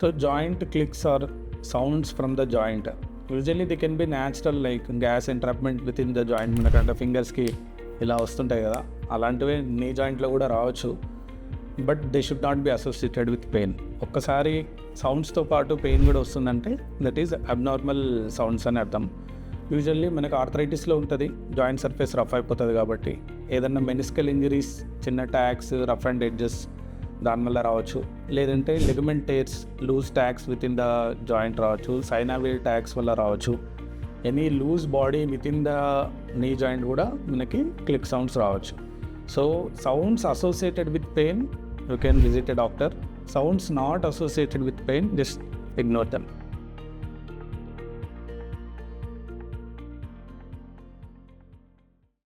So joint clicks are sounds from the joint. Usually they can be natural like gas entrapment within the joint. మనకంటే ఫింగర్స్కి ఇలా వస్తుంటాయి కదా, అలాంటివే నీ జాయింట్లో కూడా రావచ్చు. But they should not be associated with pain. ఒక్కసారి సౌండ్స్తో పాటు పెయిన్ కూడా వస్తుందంటే దట్ ఈజ్ అబ్నార్మల్ సౌండ్స్ అని అర్థం. యూజువల్లీ మనకు ఆర్థరైటిస్లో ఉంటుంది, జాయింట్ సర్ఫేస్ రఫ్ అయిపోతుంది కాబట్టి. ఏదన్నా మెనిస్కల్ ఇంజరీస్, చిన్న ట్యాక్స్, రఫ్ అండ్ ఎడ్జెస్ దానివల్ల రావచ్చు. లేదంటే ligament tears, loose tags within the joint రావచ్చు. సైనావియల్ ట్యాక్స్ వల్ల రావచ్చు. Any loose body within the knee joint కూడా మనకి క్లిక్ సౌండ్స్ రావచ్చు. So sounds associated with pain, you can visit a doctor. Sounds not associated with pain, just ignore them.